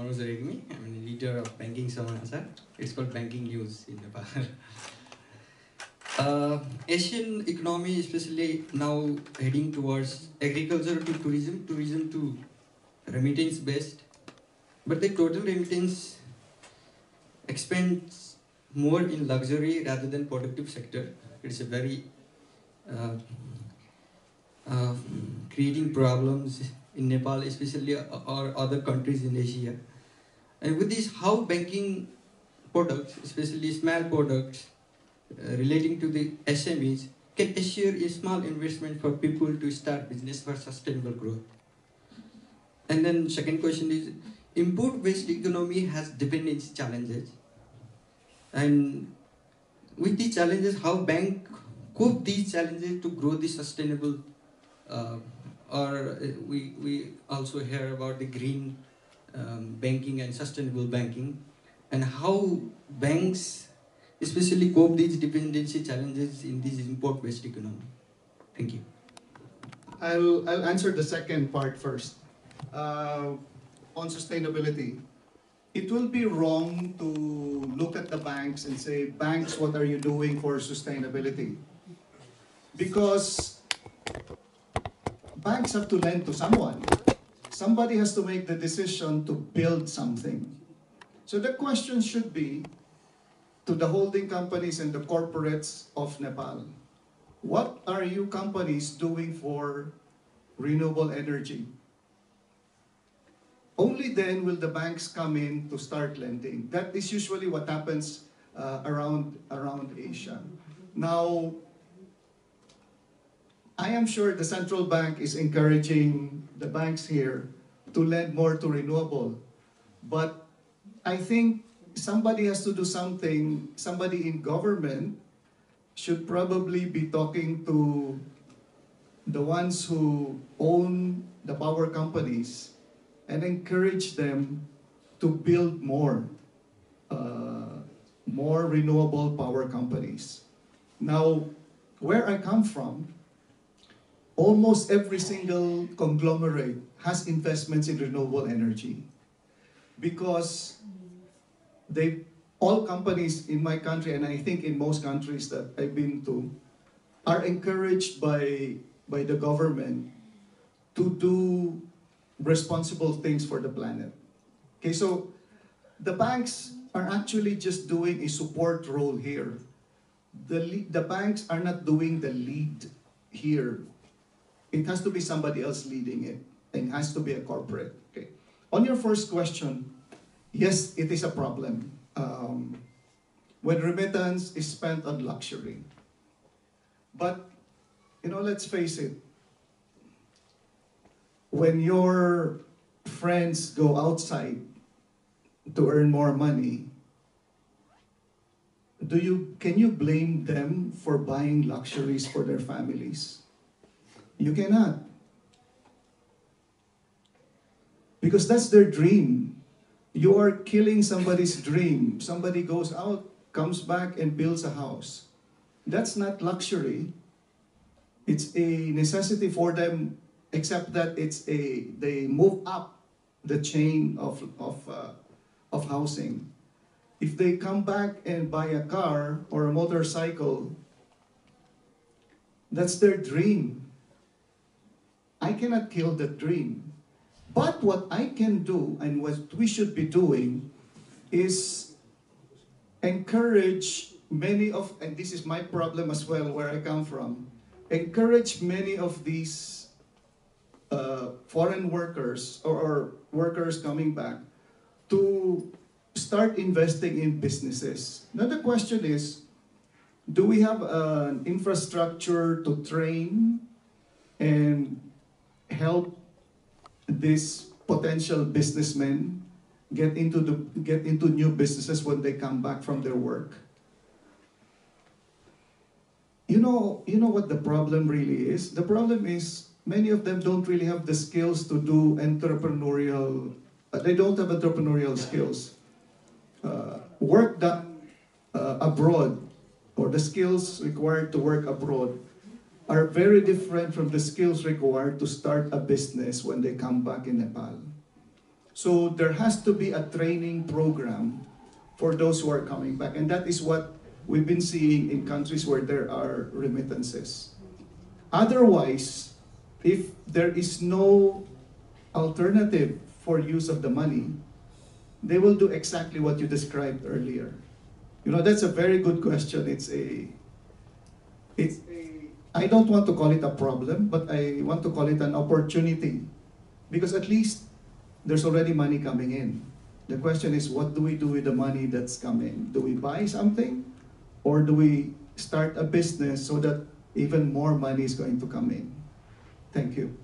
I'm a leader of Banking Samachar. It's called Banking News in Nepal. Asian economy, especially now heading towards agriculture to tourism, tourism to remittance based, but the total remittance expands more in luxury rather than productive sector. It's a very uh, uh, creating problems in Nepal, especially or other countries in Asia. And with this, how banking products, especially small products relating to the SMEs, can assure a small investment for people to start business for sustainable growth. And then second question is, import-based economy has dependency challenges. And with these challenges, how bank cope these challenges to grow the sustainable uh, or we also hear about the green banking and sustainable banking, and how banks especially cope these dependency challenges in this import-based economy. Thank you. I'll answer the second part first. On sustainability, it will be wrong to look at the banks and say, banks, what are you doing for sustainability? Because banks have to lend to someone. Somebody has to make the decision to build something. So the question should be to the holding companies and the corporates of Nepal. What are you companies doing for renewable energy? Only then will the banks come in to start lending. That is usually what happens around Asia. Now, I am sure the central bank is encouraging the banks here to lend more to renewable. But I think somebody has to do something. Somebody in government should probably be talking to the ones who own the power companies and encourage them to build more renewable power companies. Now, where I come from, almost every single conglomerate has investments in renewable energy because all companies in my country, and I think in most countries that I've been to, are encouraged by the government to do responsible things for the planet. Okay, so the banks are actually just doing a support role here. The banks are not doing the lead here. It has to be somebody else leading it, and it has to be a corporate. Okay. On your first question, yes, it is a problem. When remittance is spent on luxury. But, let's face it, when your friends go outside to earn more money, can you blame them for buying luxuries for their families? You cannot. Because that's their dream. You are killing somebody's dream. Somebody goes out, comes back, and builds a house. That's not luxury. It's a necessity for them, except that they move up the chain of housing. If they come back and buy a car or a motorcycle, that's their dream. I cannot kill that dream. But what I can do, and what we should be doing, is encourage many of, and this is my problem as well, where I come from, encourage many of these foreign workers or workers coming back to start investing in businesses. Now the question is, do we have an infrastructure to train and help these potential businessmen get into new businesses when they come back from their work? You know what the problem really is? The problem is many of them don't really have the skills to do entrepreneurial. They don't have entrepreneurial skills. Work done abroad, or the skills required to work abroad, are very different from the skills required to start a business when they come back in Nepal. So there has to be a training program for those who are coming back. And that is what we've been seeing in countries where there are remittances. Otherwise, if there is no alternative for use of the money, they will do exactly what you described earlier. You know, that's a very good question. I don't want to call it a problem, but I want to call it an opportunity. Because at least there's already money coming in. The question is, what do we do with the money that's coming? Do we buy something? Or do we start a business so that even more money is going to come in? Thank you.